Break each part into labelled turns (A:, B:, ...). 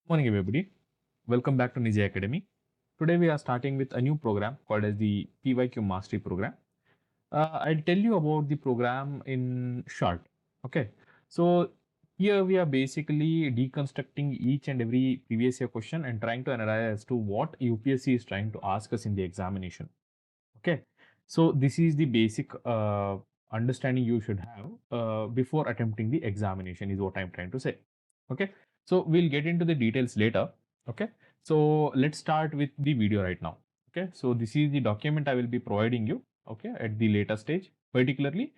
A: Morning everybody, welcome back to Nijay Academy. Today we are starting with a new program called as the PYQ Mastery Program. I'll tell you about the program in short. Okay, so here we are basically deconstructing each and every previous year question and trying to analyze as to what UPSC is trying to ask us in the examination. Okay, so this is the basic understanding you should have before attempting the examination is what I'm trying to say. Okay, so we'll get into the details later. Okay, so let's start with the video right now. Okay, so this is the document I will be providing you. Okay, at the later stage, particularly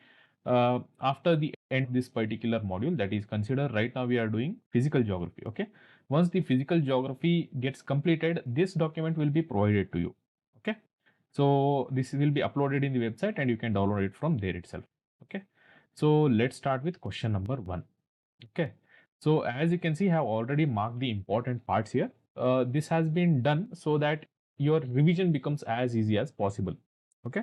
A: after the end of this particular module, that is considered right now we are doing physical geography. Okay, once the physical geography gets completed, this document will be provided to you. Okay, so this will be uploaded in the website and you can download it from there itself. Okay, so let's start with question number 1. Okay, so as you can see, I have already marked the important parts here. This has been done so that your revision becomes as easy as possible. Okay,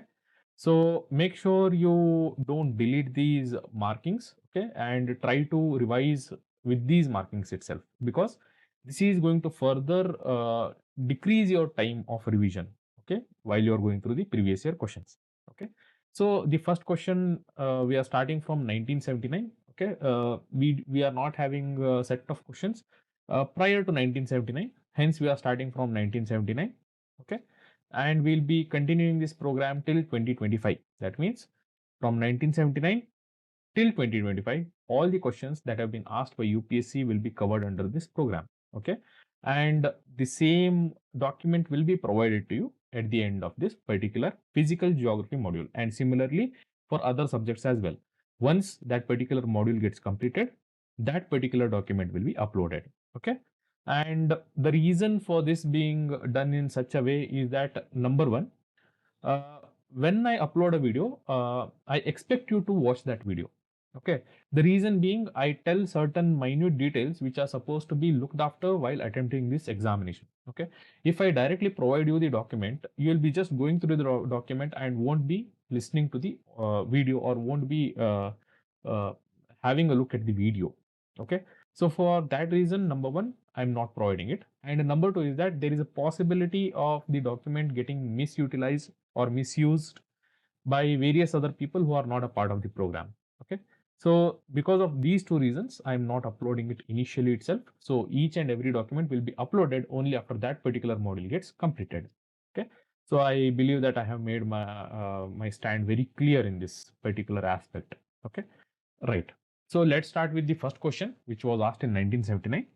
A: so make sure you don't delete these markings. Okay, and try to revise with these markings itself, because this is going to further decrease your time of revision. Okay, while you are going through the previous year questions. Okay, so the first question, we are starting from 1979. Okay, we are not having a set of questions prior to 1979, hence we are starting from 1979. Okay, and we'll be continuing this program till 2025. That means from 1979 till 2025, all the questions that have been asked by UPSC will be covered under this program. Okay, and the same document will be provided to you at the end of this particular physical geography module, and similarly for other subjects as well. Once that particular module gets completed, that particular document will be uploaded. Okay, and the reason for this being done in such a way is that, number one, uh, when I upload a video, I expect you to watch that video. Okay. The reason being, I tell certain minute details which are supposed to be looked after while attempting this examination. Okay. If I directly provide you the document, you'll be just going through the document and won't be listening to the video, or won't be uh, having a look at the video. Okay. So for that reason, number one, I'm not providing it. And number two is that there is a possibility of the document getting misutilized or misused by various other people who are not a part of the program. Okay, so because of these two reasons, I am not uploading it initially itself. So each and every document will be uploaded only after that particular module gets completed. Okay, so I believe that I have made my stand very clear in this particular aspect. Okay, right. So let's start with the first question, which was asked in 1979.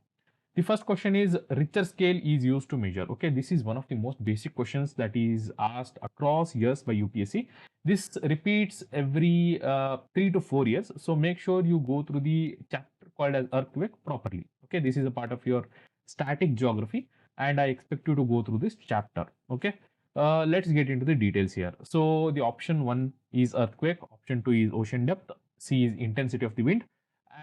A: The first question is, Richter scale is used to measure. Okay, this is one of the most basic questions that is asked across years by UPSC. This repeats every 3 to 4 years. So make sure you go through the chapter called as earthquake properly. Okay, this is a part of your static geography and I expect you to go through this chapter. Okay, let's get into the details here. So the option 1 is earthquake, option 2 is ocean depth, C is intensity of the wind,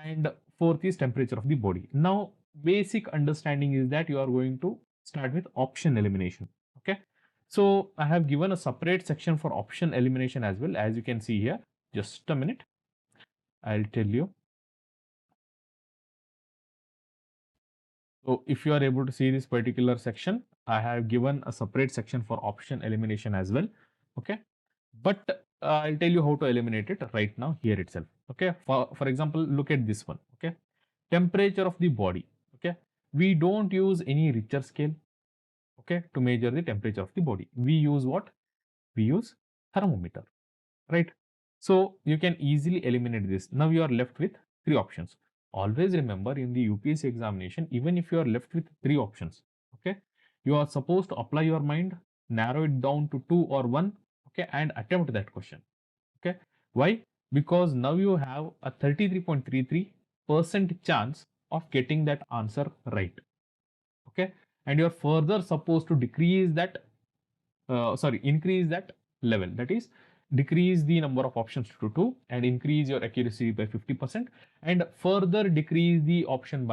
A: and fourth is temperature of the body. Now basic understanding is that you are going to start with option elimination. Okay, so I have given a separate section for option elimination as well, as you can see here. Just a minute, I'll tell you. So if you are able to see this particular section, I have given a separate section for option elimination as well. Okay, but I'll tell you how to eliminate it right now here itself. Okay, for example, look at this one. Okay, temperature of the body. Okay, we don't use any Richter scale, okay, to measure the temperature of the body. We use what? We use thermometer, right? So you can easily eliminate this. Now you are left with three options. Always remember, in the UPSC examination, even if you are left with three options, okay, you are supposed to apply your mind, narrow it down to two or one, okay, and attempt that question. Okay, why? Because now you have a 33.33% chance of getting that answer right. Okay, and you're further supposed to decrease that increase that level, that is decrease the number of options to 2 and increase your accuracy by 50%, and further decrease the option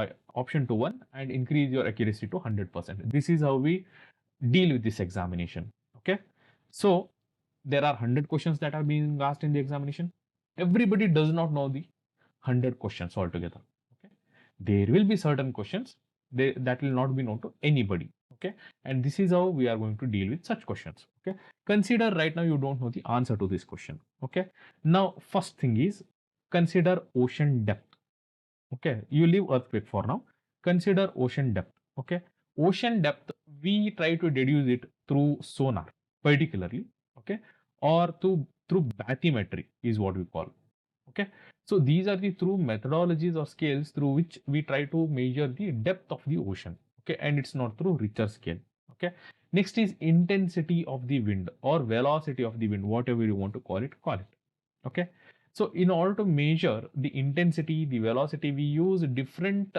A: to 1 and increase your accuracy to 100%. This is how we deal with this examination. Okay, so there are 100 questions that are being asked in the examination. Everybody does not know the 100 questions altogether. Okay, there will be certain questions that will not be known to anybody. Okay, and this is how we are going to deal with such questions. Okay, consider right now you don't know the answer to this question. Okay, now first thing is consider ocean depth. Okay, you leave earthquake for now. Consider ocean depth. Okay, ocean depth, we try to deduce it through sonar particularly. Okay, or through bathymetry is what we call. Okay, so these are the true methodologies or scales through which we try to measure the depth of the ocean. Okay, and it's not through Richter scale. Okay, next is intensity of the wind or velocity of the wind, whatever you want to call it, call it. Okay, so in order to measure the intensity, the velocity, we use different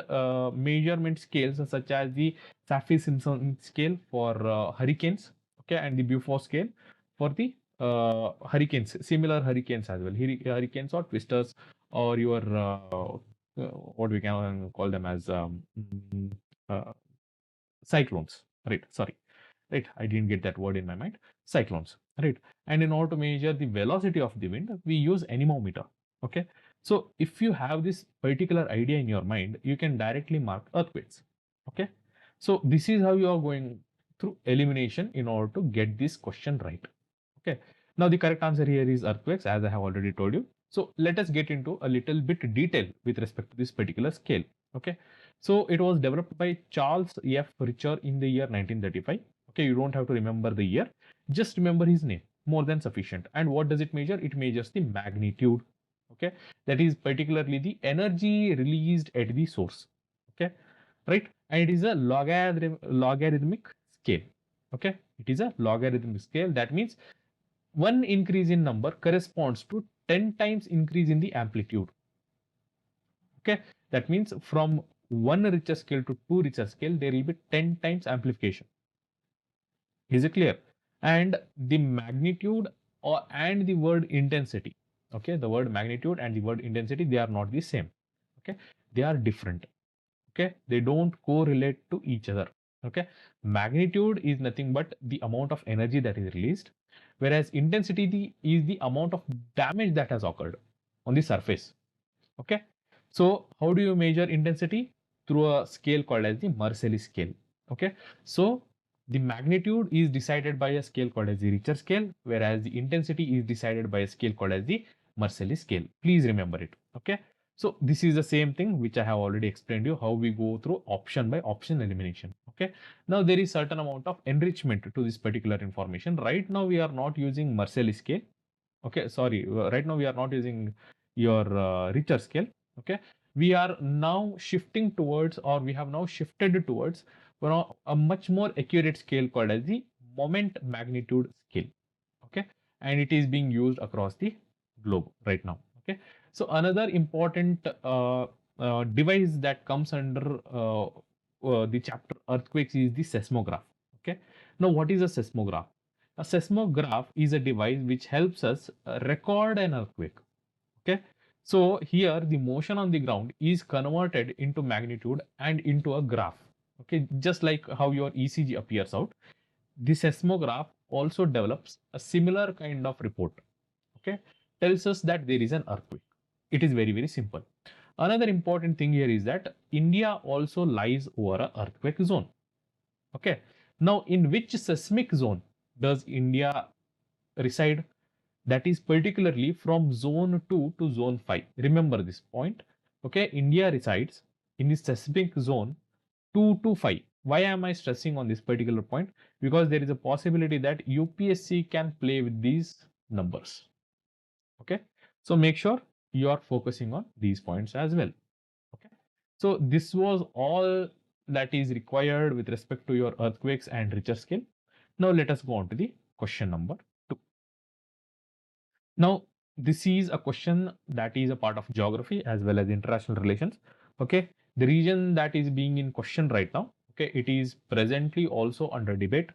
A: measurement scales such as the Saffir-Simpson scale for hurricanes. Okay, and the Beaufort scale for the hurricanes, similar hurricanes as well. Hurricanes or twisters or your what we can call them as uh, cyclones. Right, sorry. Right, I didn't get that word in my mind. Cyclones. Right, and in order to measure the velocity of the wind, we use anemometer. Okay, so if you have this particular idea in your mind, you can directly mark earthquakes. Okay, so this is how you are going through elimination in order to get this question right. Okay, now the correct answer here is earthquakes, as I have already told you. So let us get into a little bit detail with respect to this particular scale. Okay, so it was developed by Charles F. Richter in the year 1935. Okay, you don't have to remember the year, just remember his name, more than sufficient. And what does it measure? It measures the magnitude. Okay, that is particularly the energy released at the source. Okay, right, and it is a logarithmic scale. Okay, it is a logarithmic scale. That means one increase in number corresponds to 10 times increase in the amplitude. Okay, that means from one Richter scale to two Richter scale, there will be 10 times amplification. Is it clear? And the magnitude and the word intensity. Okay, the word magnitude and the word intensity, they are not the same. Okay, they are different. Okay, they don't correlate to each other. Okay, magnitude is nothing but the amount of energy that is released, whereas intensity is the amount of damage that has occurred on the surface. Okay, so how do you measure intensity? Through a scale called as the Mercalli scale. Okay, so the magnitude is decided by a scale called as the Richter scale, whereas the intensity is decided by a scale called as the Mercalli scale. Please remember it. Okay, so this is the same thing which I have already explained you how we go through option by option elimination. Okay, now there is certain amount of enrichment to this particular information. Right now we are not using Mercalli scale. Okay, sorry, right now we are not using your Richter scale. Okay, we are now shifting towards, or we have now shifted towards, you know, a much more accurate scale called as the moment magnitude scale. Okay, and it is being used across the globe right now. Okay, so another important device that comes under the chapter earthquakes is the seismograph. Okay, now what is a seismograph? A seismograph is a device which helps us record an earthquake. Okay, so here the motion on the ground is converted into magnitude and into a graph. Okay, just like how your ECG appears out, the seismograph also develops a similar kind of report. Okay, tells us that there is an earthquake. It is very, very simple. Another important thing here is that India also lies over a earthquake zone. Okay, now in which seismic zone does India reside? That is particularly from zone 2 to zone 5. Remember this point. Okay, India resides in the seismic zone 2 to 5. Why am I stressing on this particular point? Because there is a possibility that UPSC can play with these numbers. Okay, so make sure you are focusing on these points as well. Okay, so this was all that is required with respect to your earthquakes and Richter scale. Now let us go on to the question number 2. Now this is a question that is a part of geography as well as international relations. Okay, the region that is being in question right now, okay, it is presently also under debate.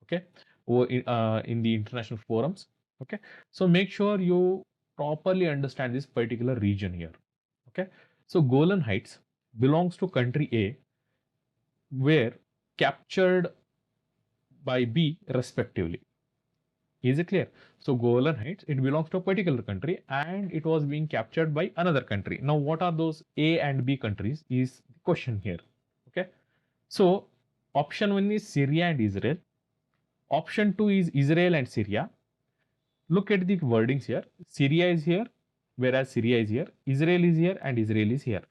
A: Okay, or in the international forums. Okay, so make sure you properly understand this particular region here. Okay, so Golan Heights belongs to country A, where captured by B respectively. Is it clear? So Golan Heights, it belongs to a particular country and it was being captured by another country. Now what are those A and B countries is the question here. Okay, So option 1 is Syria and Israel. Option 2 is Israel and Syria. Look at the wordings here. Syria is here, whereas Syria is here. Israel is here and Israel is here.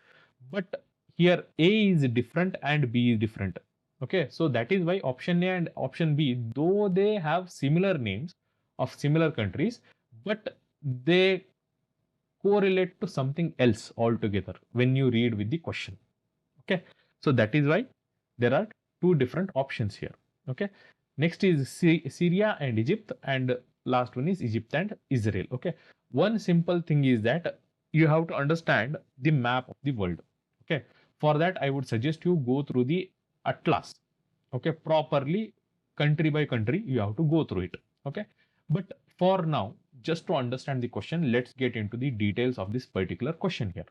A: But here A is different and B is different. Okay, so that is why option A and option B, though they have similar names of similar countries, but they correlate to something else altogether when you read with the question. Okay, so that is why there are two different options here. Okay, next is Syria and Egypt, and last one is Egypt and Israel. Okay, one simple thing is that you have to understand the map of the world. Okay, for that I would suggest you go through the atlas. Okay, properly, country by country you have to go through it. Okay, but for now, just to understand the question, let's get into the details of this particular question here.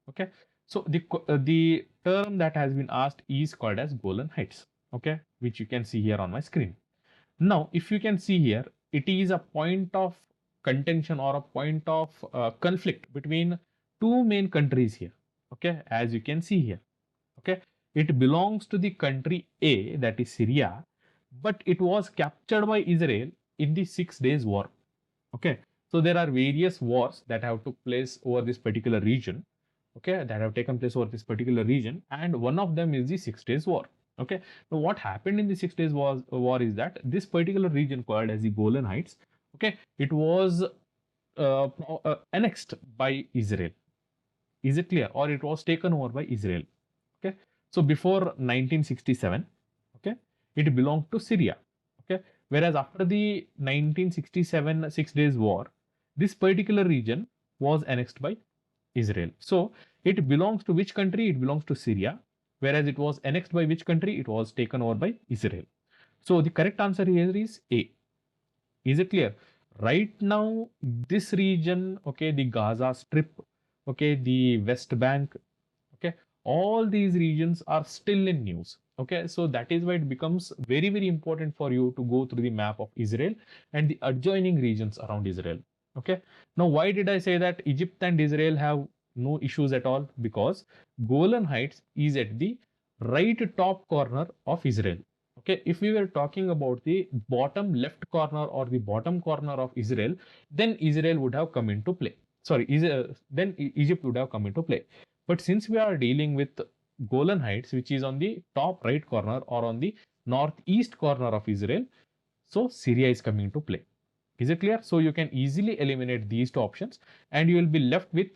A: Okay, so the term that has been asked is called as Golan Heights. Okay, which you can see here on my screen. Now, if you can see here, it is a point of contention or a point of conflict between two main countries here. Okay, as you can see here. Okay, it belongs to the country A, that is Syria, but it was captured by Israel in the 6 days war. Okay, so there are various wars that have took place over this particular region. Okay, that have taken place over this particular region, and one of them is the 6 days war. Okay, so what happened in the 6 days war is that this particular region called as the Golan Heights, okay, it was annexed by Israel. Is it clear? Or it was taken over by Israel. Okay, so before 1967, okay, it belonged to Syria. Okay, whereas after the 1967 6 days war, this particular region was annexed by Israel. So it belongs to which country? It belongs to Syria, whereas it was annexed by which country? It was taken over by Israel. So the correct answer here is A. Is it clear? Right now, this region, okay, the Gaza Strip, okay, the West Bank, okay, all these regions are still in news. Okay, so that is why it becomes very, very important for you to go through the map of Israel and the adjoining regions around Israel. Okay, now why did I say that Egypt and Israel have no issues at all? Because Golan Heights is at the right top corner of Israel. Okay, if we were talking about the bottom left corner or the bottom corner of Israel, then Israel would have come into play. Sorry, then Egypt would have come into play. But since we are dealing with Golan Heights, which is on the top right corner or on the northeast corner of Israel, so Syria is coming to play. Is it clear? So you can easily eliminate these two options and you will be left with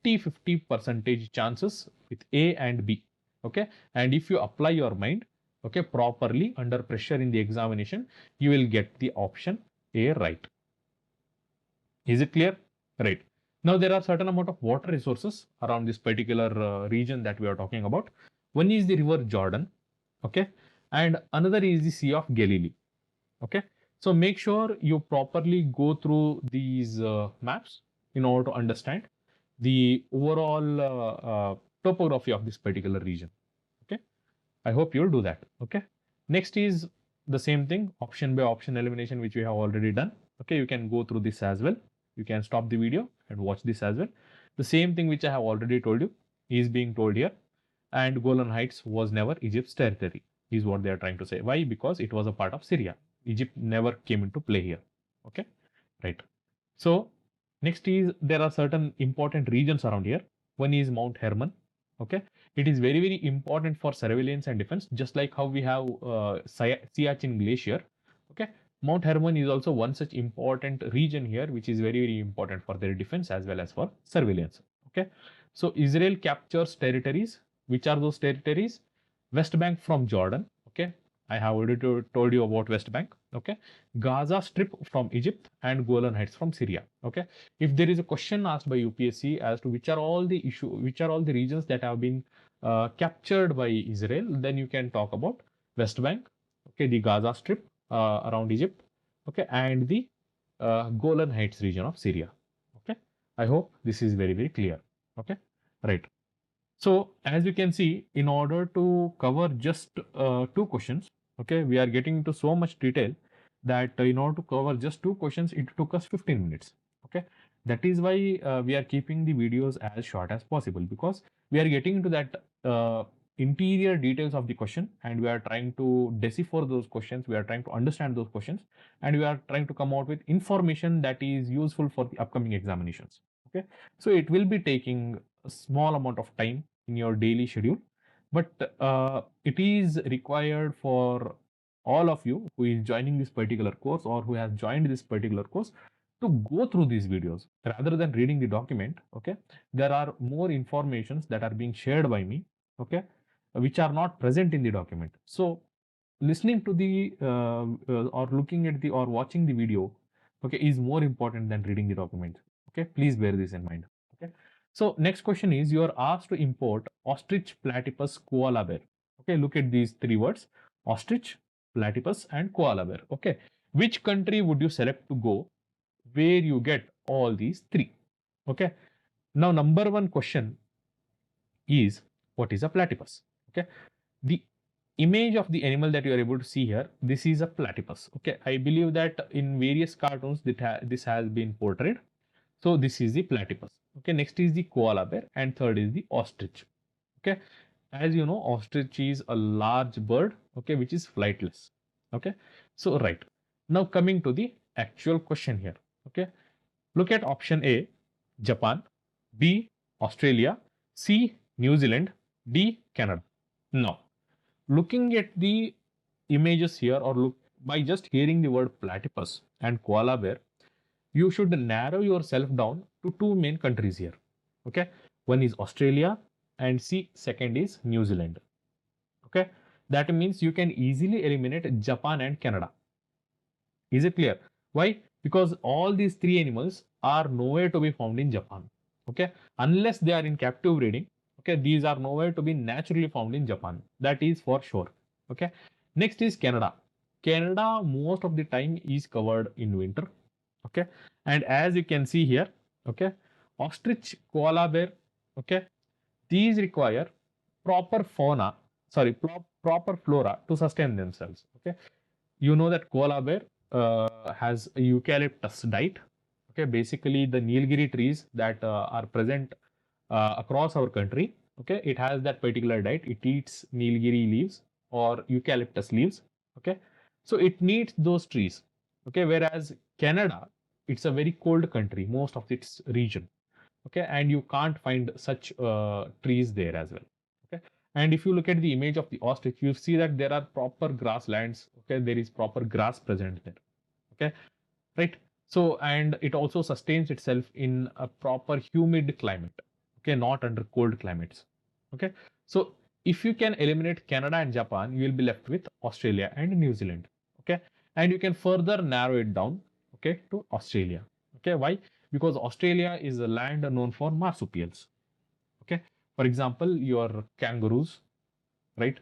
A: 50-50 percentage chances with A and B. Okay. And if you apply your mind, okay, properly under pressure in the examination, you will get the option A right. Is it clear? Right. Now there are certain amount of water resources around this particular region that we are talking about. One is the river Jordan, okay, and another is the Sea of Galilee, okay. So make sure you properly go through these maps in order to understand the overall topography of this particular region, okay. I hope you'll do that, okay. Next is the same thing, option by option elimination, which we have already done, okay. You can go through this as well. You can stop the video and watch this as well. The same thing which I have already told you is being told here. And Golan Heights was never Egypt's territory, is what they are trying to say. Why? Because it was a part of Syria. Egypt never came into play here. Okay, right. So next is there are certain important regions around here. One is Mount Hermon. Okay, it is very, very important for surveillance and defense, just like how we have Siachen Glacier. Okay, Mount Hermon is also one such important region here, which is very, very important for their defense as well as for surveillance. Okay, so Israel captures territories. Which are those territories? West Bank from Jordan. Okay, I have already told you about West Bank. Okay, Gaza Strip from Egypt and Golan Heights from Syria. Okay, if there is a question asked by UPSC as to which are all the regions that have been captured by Israel, then you can talk about West Bank, okay, the Gaza Strip around Egypt, okay, and the Golan Heights region of Syria. Okay, I hope this is very, very clear. Okay, right. So as you can see, in order to cover just two questions, okay, we are getting into so much detail that in order to cover just two questions, it took us 15 minutes. Okay, that is why we are keeping the videos as short as possible, because we are getting into that interior details of the question, and we are trying to decipher those questions, we are trying to understand those questions, and we are trying to come out with information that is useful for the upcoming examinations. Okay, so it will be taking a small amount of time in your daily schedule, but it is required for all of you who is joining this particular course or who has joined this particular course to go through these videos rather than reading the document. Okay, there are more informations that are being shared by me, okay, which are not present in the document. So listening to the or looking at the or watching the video, okay, is more important than reading the document. Okay, please bear this in mind. Okay, so next question is, you are asked to import ostrich, platypus, koala bear. Okay, look at these three words: ostrich, platypus, and koala bear. Okay, which country would you select to go where you get all these three? Okay, now number one question is, what is a platypus? Okay, the image of the animal that you are able to see here, this is a platypus. Okay, I believe that in various cartoons this has been portrayed. So this is the platypus. Okay, next is the koala bear, and third is the ostrich. Okay, as you know, ostrich is a large bird, okay, which is flightless. Okay, so right, now coming to the actual question here. Okay, look at option A, Japan, B, Australia, C, New Zealand, D, Canada. Now, looking at the images here, or look by just hearing the word platypus and koala bear, you should narrow yourself down to two main countries here. Okay, one is Australia, and C, second is New Zealand. Okay, that means you can easily eliminate Japan and Canada. Is it clear? Why? Because all these three animals are nowhere to be found in Japan. Okay, unless they are in captive breeding. Okay, these are nowhere to be naturally found in Japan. That is for sure. Okay, next is Canada. Canada most of the time is covered in winter. Okay, and as you can see here, okay, ostrich, koala bear, okay, these require proper fauna, sorry, proper flora to sustain themselves. Okay, you know that koala bear has a eucalyptus diet. Okay, basically the Nilgiri trees that are present across our country. Okay, it has that particular diet. It eats Nilgiri leaves or eucalyptus leaves. Okay, so it needs those trees. Okay, whereas Canada, it's a very cold country, most of its region. Okay, and you can't find such trees there as well. Okay, and if you look at the image of the ostrich, you see that there are proper grasslands. Okay, there is proper grass present there. Okay, right. So, and it also sustains itself in a proper humid climate. Okay, not under cold climates. Okay, so if you can eliminate Canada and Japan, you will be left with Australia and New Zealand. Okay, and you can further narrow it down, okay, to Australia. Okay, why? Because Australia is a land known for marsupials. Okay, for example, your kangaroos, right?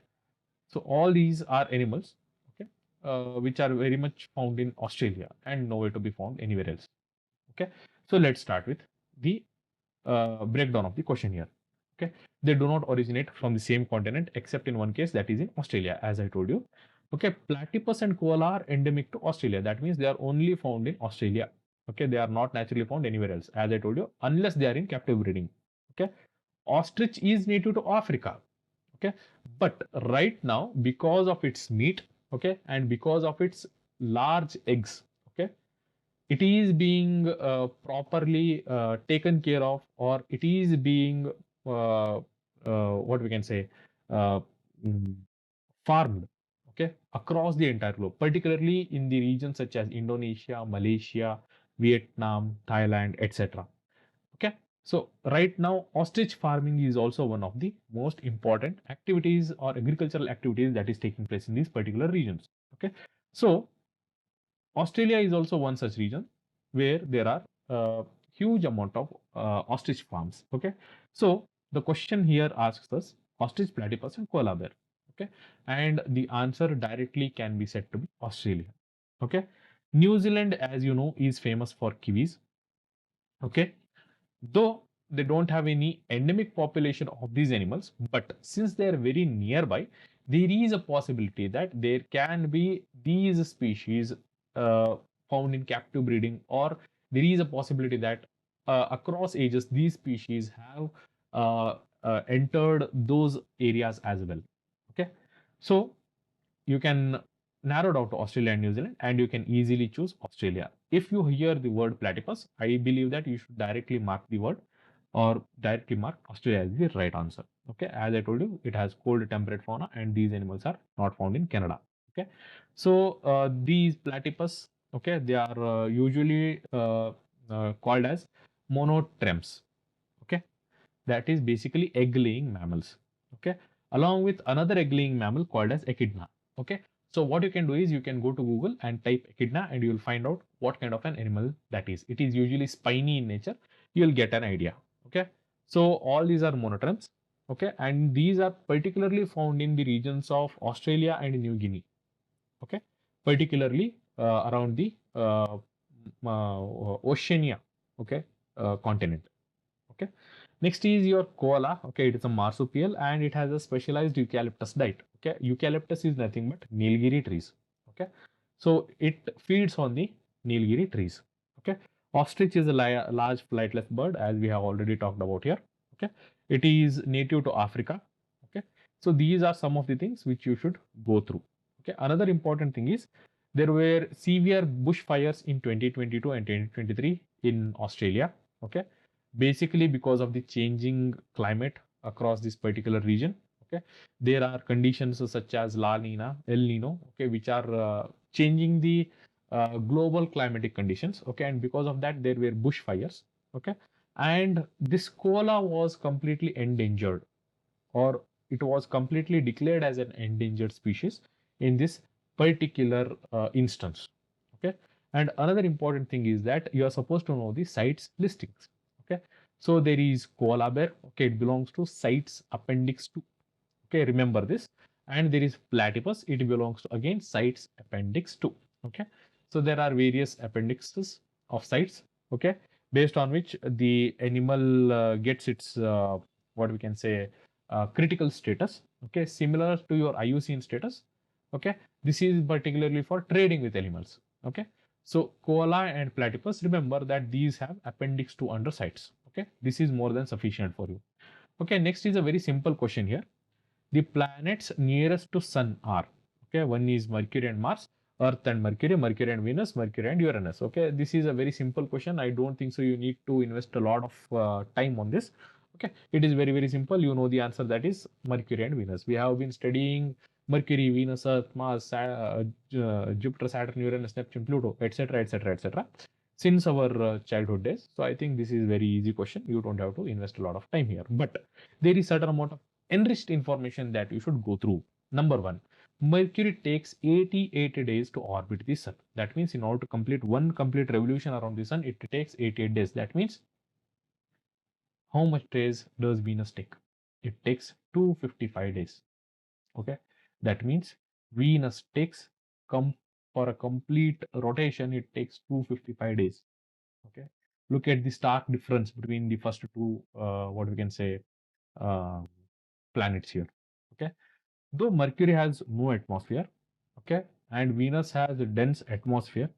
A: So all these are animals, okay, which are very much found in Australia and nowhere to be found anywhere else. Okay, so let's start with the breakdown of the question here. Okay, they do not originate from the same continent except in one case, that is in Australia, as I told you. Okay, platypus and koala are endemic to Australia. That means they are only found in Australia. Okay, they are not naturally found anywhere else, as I told you, unless they are in captive breeding. Okay, ostrich is native to Africa. Okay, but right now, because of its meat, okay, and because of its large eggs, okay, it is being properly taken care of, or it is being what we can say, uh, mm, farmed, okay, across the entire globe, particularly in the regions such as Indonesia, Malaysia, Vietnam, Thailand, etc. Okay, so right now ostrich farming is also one of the most important activities or agricultural activities that is taking place in these particular regions. Okay, so Australia is also one such region where there are huge amount of ostrich farms. Okay, so the question here asks us ostrich, platypus, and koala bear. Okay, and the answer directly can be said to be Australia. Okay, New Zealand, as you know, is famous for kiwis. Okay, though they don't have any endemic population of these animals, but since they are very nearby, there is a possibility that there can be these species uh, found in captive breeding, or there is a possibility that across ages these species have entered those areas as well. Okay, so you can narrow down to Australia and New Zealand, and you can easily choose Australia. If you hear the word platypus, I believe that you should directly mark the word or directly mark Australia as the right answer. Okay, as I told you, it has cold temperate fauna, and these animals are not found in Canada. Okay, so these platypus, okay, they are usually called as monotremes. Okay, that is basically egg-laying mammals. Okay, along with another egg-laying mammal called as echidna. Okay, so what you can do is you can go to Google and type echidna, and you will find out what kind of an animal that is. It is usually spiny in nature. You will get an idea. Okay, so all these are monotremes. Okay, and these are particularly found in the regions of Australia and New Guinea. Okay, particularly around the Oceania. Okay, continent. Okay, next is your koala. Okay, it is a marsupial and it has a specialized eucalyptus diet. Okay, eucalyptus is nothing but Nilgiri trees. Okay, so it feeds on the Nilgiri trees. Okay, ostrich is a large flightless bird, as we have already talked about here. Okay, it is native to Africa. Okay, so these are some of the things which you should go through. Okay, another important thing is there were severe bushfires in 2022 and 2023 in Australia. Okay, basically because of the changing climate across this particular region. Okay, there are conditions such as La Nina, El Nino, okay, which are changing the global climatic conditions. Okay, and because of that there were bushfires. Okay, and this koala was completely endangered, or it was completely declared as an endangered species in this particular instance. Okay, and another important thing is that you are supposed to know the CITES listings. Okay, so there is koala bear. Okay, it belongs to CITES appendix 2. Okay, remember this. And there is platypus. It belongs to again CITES appendix 2. Okay, so there are various appendixes of CITES. Okay, based on which the animal gets its what we can say critical status. Okay, similar to your IUCN status. Okay, this is particularly for trading with animals. Okay, so koala and platypus, remember that these have appendix 2 under CITES. Okay, this is more than sufficient for you. Okay, next is a very simple question here. The planets nearest to Sun are, okay, one is Mercury and Mars, Earth and Mercury, Mercury and Venus, Mercury and Uranus. Okay, this is a very simple question. I don't think so you need to invest a lot of time on this. Okay, it is very, very simple. You know the answer, that is Mercury and Venus. We have been studying Mercury, Venus, Earth, Mars, Jupiter, Saturn, Uranus, Neptune, Pluto, etc., etc., etc. since our childhood days. So I think this is very easy question. You don't have to invest a lot of time here. But there is certain amount of enriched information that you should go through. Number one, Mercury takes 88 days to orbit the Sun. That means in order to complete one complete revolution around the Sun, it takes 88 days. That means how much days does Venus take? It takes 255 days. Okay, that means Venus takes for a complete rotation, it takes 255 days. Okay, look at the stark difference between the first two what we can say uh, planets here. Okay, though Mercury has no atmosphere, okay, and Venus has a dense atmosphere.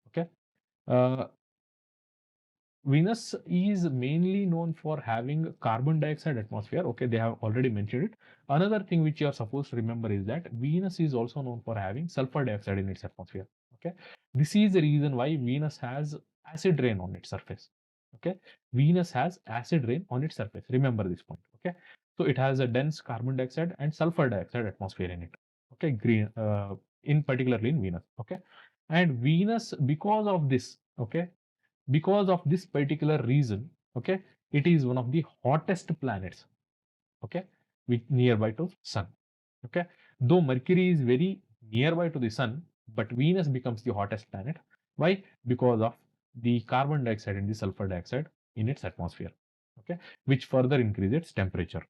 A: Okay, uh, Venus is mainly known for having carbon dioxide atmosphere. Okay, they have already mentioned it. Another thing which you are supposed to remember is that Venus is also known for having sulfur dioxide in its atmosphere. Okay, this is the reason why Venus has acid rain on its surface. Okay, Venus has acid rain on its surface. Remember this point. Okay, so it has a dense carbon dioxide and sulfur dioxide atmosphere in it. Okay, green in particularly in Venus. Okay, and Venus, because of this, okay, because of this particular reason, okay, it is one of the hottest planets, okay, with nearby to Sun. Okay, though Mercury is very nearby to the Sun, but Venus becomes the hottest planet. Why? Because of the carbon dioxide and the sulfur dioxide in its atmosphere. Okay, which further increases its temperature.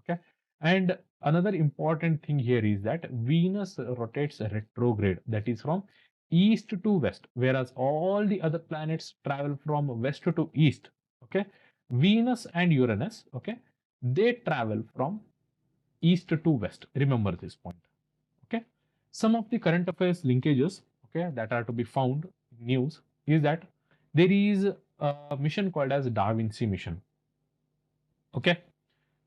A: Okay, and another important thing here is that Venus rotates retrograde, that is from east to west, whereas all the other planets travel from west to east. Okay, Venus and Uranus, okay, they travel from east to west. Remember this point. Okay, some of the current affairs linkages, okay, that are to be found in news is that there is a mission called as Da Vinci mission. Okay,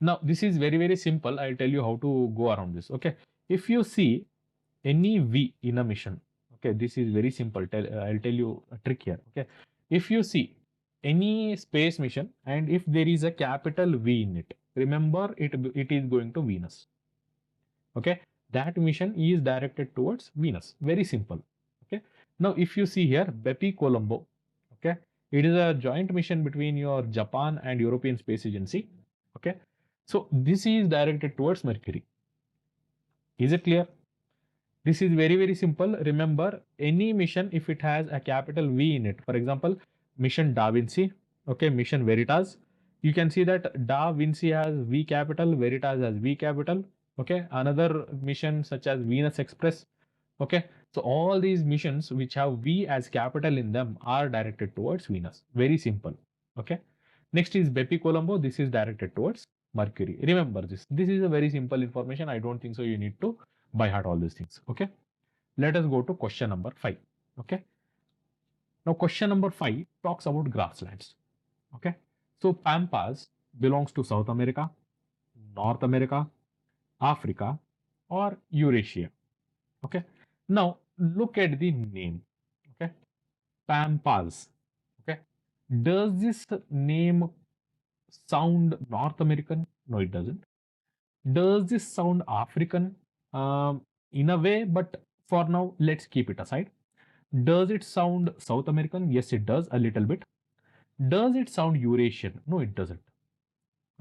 A: Now, this is very, very simple. I'll tell you how to go around this. Okay. If you see any V in a mission, okay, this is very simple. I'll tell you a trick here. Okay. If you see any space mission and if there is a capital V in it, remember it is going to Venus. Okay. That mission is directed towards Venus. Very simple. Okay. Now, if you see here, Bepi Colombo, okay, it is a joint mission between your Japan and European Space Agency. Okay. So this is directed towards Mercury. Is it clear? This is very, very simple. Remember, any mission, if it has a capital V in it, for example, mission Da Vinci, okay, mission Veritas, you can see that Da Vinci has V capital, Veritas has V capital, okay. Another mission such as Venus Express, okay. So all these missions which have V as capital in them are directed towards Venus. Very simple, okay. Next is Bepi Colombo. This is directed towards Mercury. Remember this. This is a very simple information. I don't think so you need to by heart all these things. Okay. Let us go to question number 5. Okay. Now question number 5 talks about grasslands. Okay. So Pampas belongs to South America, North America, Africa, or Eurasia. Okay. Now look at the name. Okay. Pampas. Okay. Does this name sound North American? No, it doesn't. Does this sound African? In a way, but for now, let's keep it aside. Does it sound South American? Yes, it does a little bit. Does it sound Eurasian? No, it doesn't.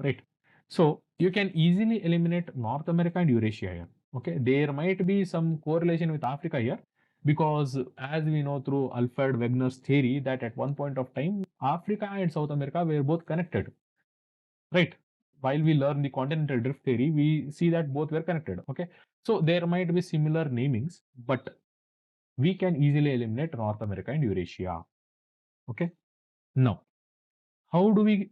A: Right. So you can easily eliminate North America and Eurasia here. Okay. There might be some correlation with Africa here because as we know through Alfred Wegener's theory that at one point of time, Africa and South America were both connected. Right. While we learn the continental drift theory, we see that both were connected. Okay. So there might be similar namings, but we can easily eliminate North America and Eurasia. Okay. Now, how do we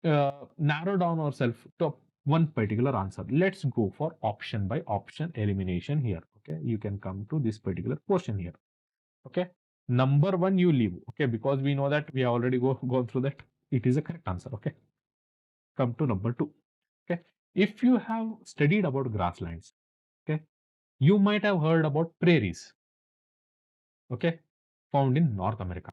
A: narrow down ourselves to one particular answer? Let's go for option by option elimination here. Okay. You can come to this particular portion here. Okay. Number 1, you leave. Okay. Because we know that we have already gone through that. It is a correct answer. Okay. Come to number 2. Okay. If you have studied about grasslands, okay, you might have heard about prairies, okay, found in North America,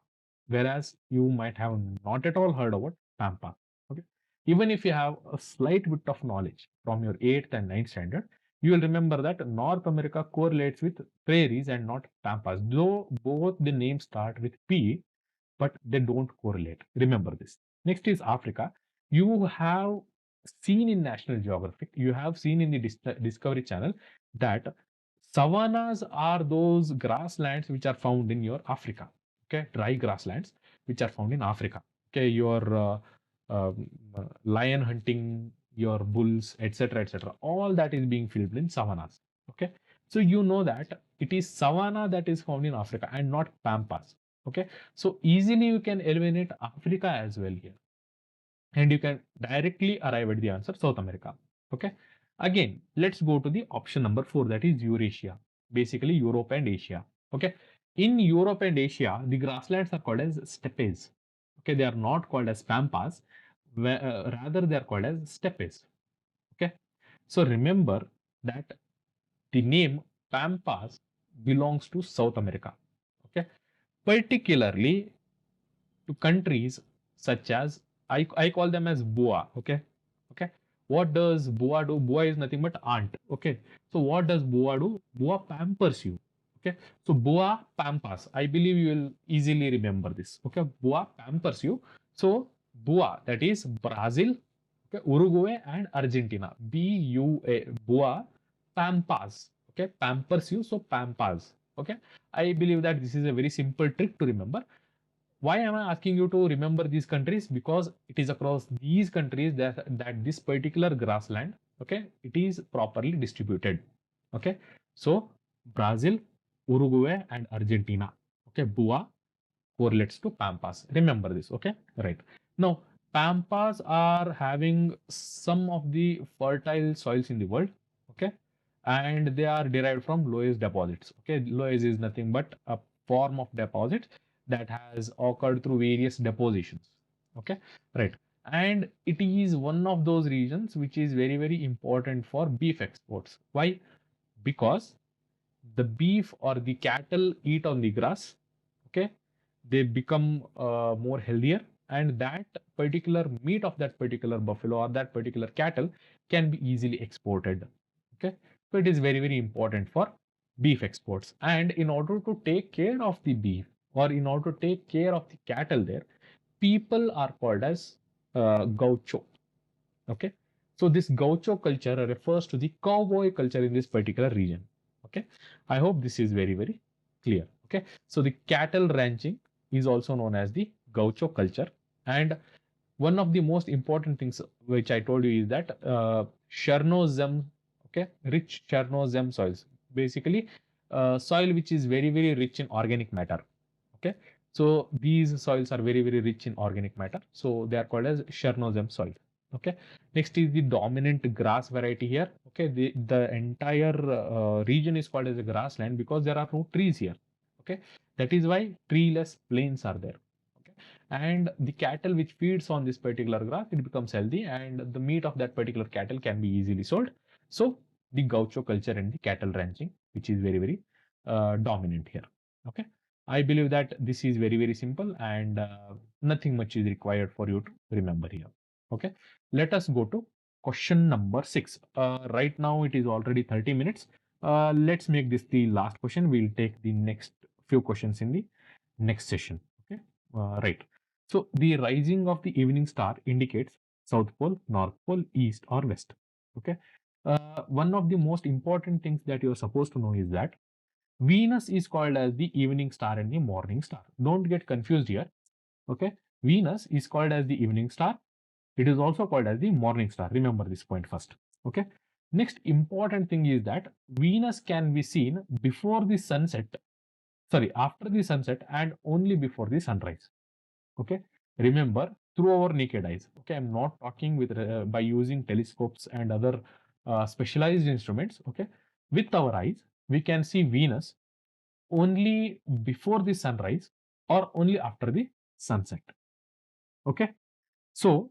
A: whereas you might have not at all heard about pampa. Okay. Even if you have a slight bit of knowledge from your 8th and 9th standard, you will remember that North America correlates with prairies and not pampas, though both the names start with P, but they don't correlate. Remember this. Next is Africa. You have seen in National Geographic, you have seen in the Discovery Channel that savannas are those grasslands which are found in your Africa. Okay, dry grasslands which are found in Africa. Okay, your lion hunting, your bulls, etc., etc. All that is being filmed in savannas. Okay, so you know that it is savanna that is found in Africa and not pampas. Okay, so easily you can eliminate Africa as well here, and you can directly arrive at the answer South America. Okay, again, let's go to the option number 4, that is Eurasia, basically Europe and Asia. Okay, in Europe and Asia, the grasslands are called as steppes. Okay, they are not called as pampas, rather they are called as steppes. Okay, so remember that the name pampas belongs to South America. Okay, particularly to countries such as I call them as boa. Okay. Okay. What does boa do? Boa is nothing but aunt. Okay. So what does boa do? Boa pampers you. Okay. So boa pampas. I believe you will easily remember this. Okay. Boa pampers you. So boa, that is Brazil, okay, Uruguay and Argentina. BUA. Boa pampas. Okay. Pampers you. So pampas. Okay. I believe that this is a very simple trick to remember. Why am I asking you to remember these countries? Because it is across these countries that this particular grassland, okay, it is properly distributed. Okay, so Brazil, Uruguay, and Argentina. Okay, Bua correlates to Pampas. Remember this. Okay, right. Now, Pampas are having some of the fertile soils in the world. Okay, and they are derived from loess deposits. Okay, loess is nothing but a form of deposit that has occurred through various depositions. Okay, right. and it is one of those regions which is very, very important for beef exports. Why? Because the beef or the cattle eat on the grass, okay, they become more healthier, and that particular meat of that particular buffalo or that particular cattle can be easily exported, okay. So it is very, very important for beef exports, and in order to take care of the beef or in order to take care of the cattle there, people are called as gaucho, okay. So this gaucho culture refers to the cowboy culture in this particular region, okay. I hope this is very, very clear, okay. So the cattle ranching is also known as the gaucho culture, and one of the most important things which I told you is that chernozem, okay, rich chernozem soils, basically soil which is very, very rich in organic matter, okay. So these soils are very, very rich in organic matter, so they are called as chernozem soil, okay. Next is the dominant grass variety here, okay. The entire region is called as a grassland because there are no trees here, okay. That is why treeless plains are there, okay. And the cattle which feeds on this particular grass, it becomes healthy, and the meat of that particular cattle can be easily sold. So the gaucho culture and the cattle ranching, which is very, very dominant here, okay. I believe that this is very, very simple, and nothing much is required for you to remember here, okay. Let us go to question number 6. Right now it is already 30 minutes. Let's make this the last question. We'll take the next few questions in the next session, okay. Right. So the rising of the evening star indicates South Pole, North Pole, East or West, okay. One of the most important things that you're supposed to know is that Venus is called as the evening star and the morning star. Don't get confused here, okay. Venus is called as the evening star. It is also called as the morning star. Remember this point first, okay. Next important thing is that Venus can be seen before the sunset, sorry, after the sunset and only before the sunrise, okay. Remember, through our naked eyes, okay. I'm not talking with by using telescopes and other specialized instruments, okay. With our eyes, we can see Venus only before the sunrise or only after the sunset, okay. So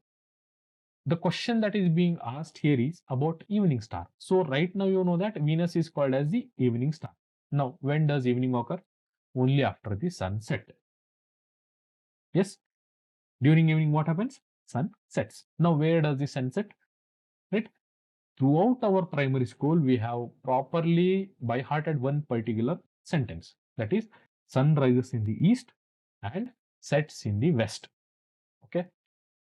A: the question that is being asked here is about evening star. So right now you know that Venus is called as the evening star. Now when does evening occur? Only after the sunset. Yes, during evening what happens? Sun sets. Now where does the sun set? Right? Throughout our primary school we have properly by hearted one particular sentence, that is, sun rises in the east and sets in the west, okay.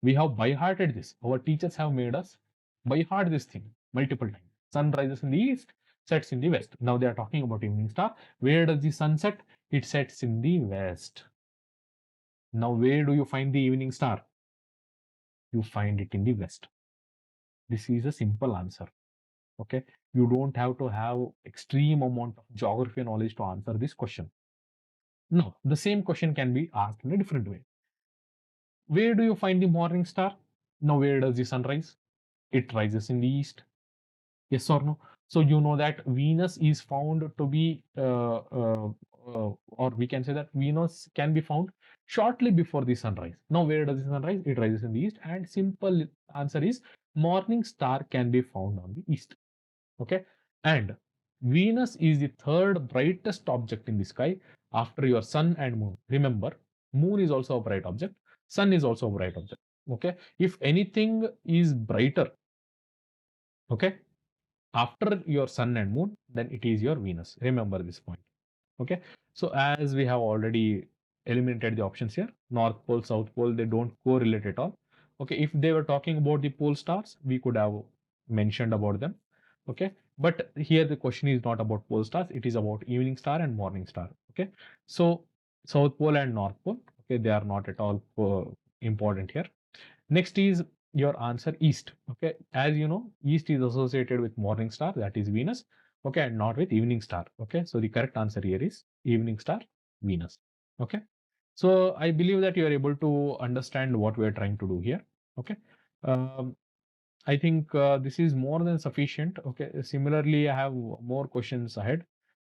A: We have by hearted this. Our teachers have made us by heart this thing multiple times. Sun rises in the east, sets in the west. Now they are talking about evening star. Where does the sun set? It sets in the west. Now where do you find the evening star? You find it in the west. This is a simple answer, okay. You don't have to have extreme amount of geography knowledge to answer this question. No, the same question can be asked in a different way. Where do you find the morning star? Now where does the sun rise? It rises in the east. Yes or no? So you know that Venus is found to be, or we can say that Venus can be found shortly before the sunrise. Now, where does the sun rise? It rises in the east, and simple answer is morning star can be found on the east. Okay, and Venus is the third brightest object in the sky after your sun and moon. Remember, moon is also a bright object. Sun is also a bright object. Okay, if anything is brighter, okay, after your sun and moon, then it is your Venus. Remember this point, okay. So as we have already eliminated the options here, North Pole, South Pole, they don't correlate at all, okay. If they were talking about the pole stars, we could have mentioned about them, okay. But here the question is not about pole stars, it is about evening star and morning star, okay. So South Pole and North Pole, okay, they are not at all important here. Next is your answer east. Okay, as you know, east is associated with morning star, that is Venus. Okay, and not with evening star. Okay, so the correct answer here is evening star, Venus. Okay, so I believe that you are able to understand what we are trying to do here. Okay, um, I think this is more than sufficient. Okay, similarly, I have more questions ahead.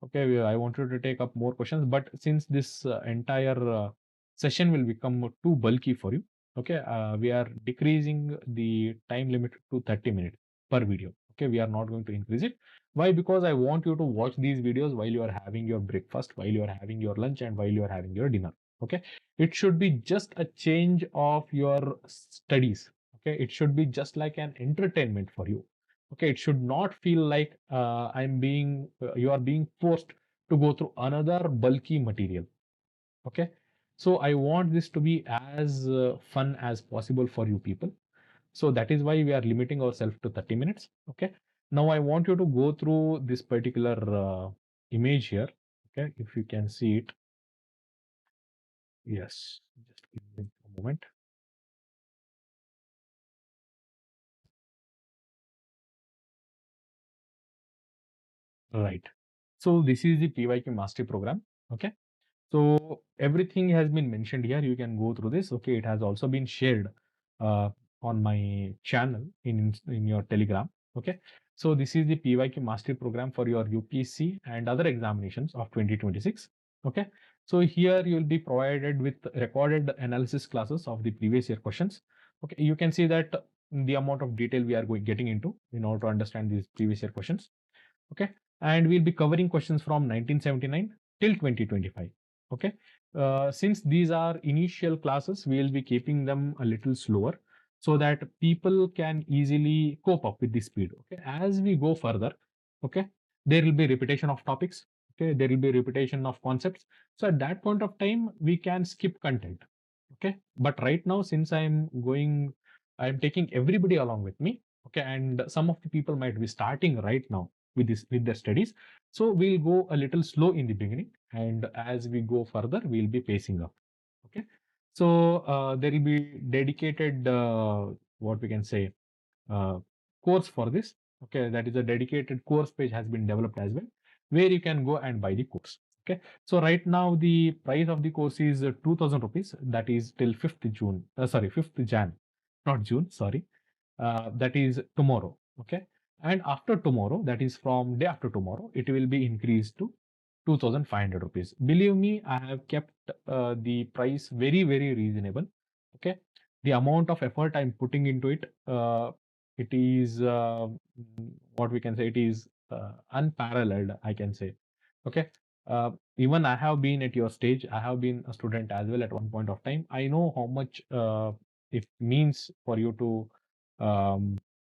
A: Okay, I wanted to take up more questions, but since this entire session will become too bulky for you, Okay, we are decreasing the time limit to 30 minutes per video. Okay, we are not going to increase it. Why? Because I want you to watch these videos while you are having your breakfast, while you are having your lunch, and while you are having your dinner. Okay, it should be just a change of your studies. Okay, it should be just like an entertainment for you. Okay, it should not feel like you are being forced to go through another bulky material. Okay, so I want this to be as fun as possible for you people. So that is why we are limiting ourselves to 30 minutes. Okay, now I want you to go through this particular image here. Okay, if you can see it. Yes, just give me a moment. Right, so this is the PYQ mastery program. Okay, so everything has been mentioned here. You can go through this. Okay, it has also been shared uh, on my channel in your Telegram. Okay, so this is the PYQ mastery program for your UPSC and other examinations of 2026. Okay, so here you will be provided with recorded analysis classes of the previous year questions. Okay, you can see that the amount of detail we are getting into in order to understand these previous year questions. Okay, and we'll be covering questions from 1979 till 2025. Okay, since these are initial classes, we'll be keeping them a little slower so that people can easily cope up with the speed. Okay, as we go further, okay, there will be repetition of topics. Okay, there will be repetition of concepts. So at that point of time, we can skip content. Okay, but right now, since I'm taking everybody along with me. Okay, and some of the people might be starting right now with their studies. So we'll go a little slow in the beginning, and as we go further, we'll be pacing up. Okay, so there will be dedicated what we can say uh, course for this. Okay, that is a dedicated course page has been developed as well, where you can go and buy the course. Okay, so right now the price of the course is 2000 rupees. That is till 5th June. Sorry, 5th Jan, not June. Sorry, that is tomorrow. Okay, and after tomorrow, that is from day after tomorrow, it will be increased to 2500 rupees. Believe me, I have kept the price very reasonable. Okay, the amount of effort I'm putting into it, it is what we can say, it is unparalleled, I can say. Okay, even I have been at your stage. I have been a student as well at one point of time. I know how much it means for you to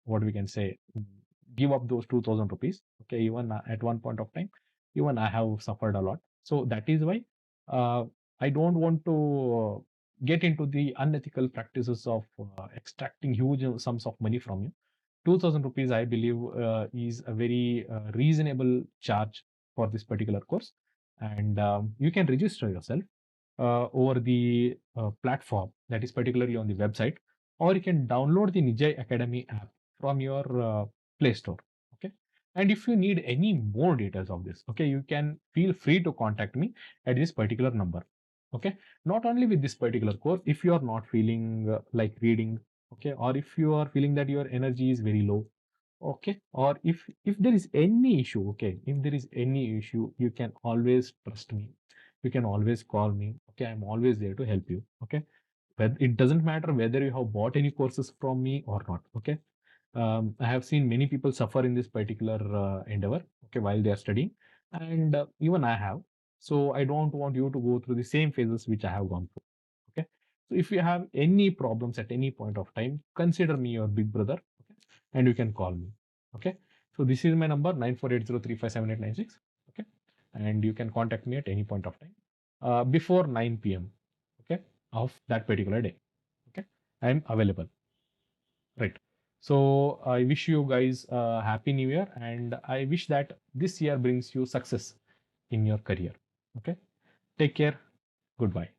A: what we can say, give up those 2000 rupees. Okay, even at one point of time, even I have suffered a lot. So that is why uh, I don't want to get into the unethical practices of extracting huge sums of money from you. 2000 rupees, I believe, is a very reasonable charge for this particular course. And you can register yourself over the platform, that is particularly on the website, or you can download the Nijay Academy app from your Play Store. Okay. And if you need any more details of this, okay, you can feel free to contact me at this particular number. Okay. Not only with this particular course, if you are not feeling like reading, okay, or if you are feeling that your energy is very low, okay, or if there is any issue, okay, if there is any issue, you can always trust me, you can always call me. Okay, I'm always there to help you. Okay, but it doesn't matter whether you have bought any courses from me or not. Okay, I have seen many people suffer in this particular endeavor, okay, while they are studying, and even I have. So I don't want you to go through the same phases which I have gone through. Okay, so if you have any problems at any point of time, consider me your big brother. Okay, and you can call me. Okay, so this is my number, 9480357896. Okay, and you can contact me at any point of time before 9 p.m. Okay, of that particular day. Okay, I am available. Right. So I wish you guys a happy new year, and I wish that this year brings you success in your career. Okay, take care. Goodbye.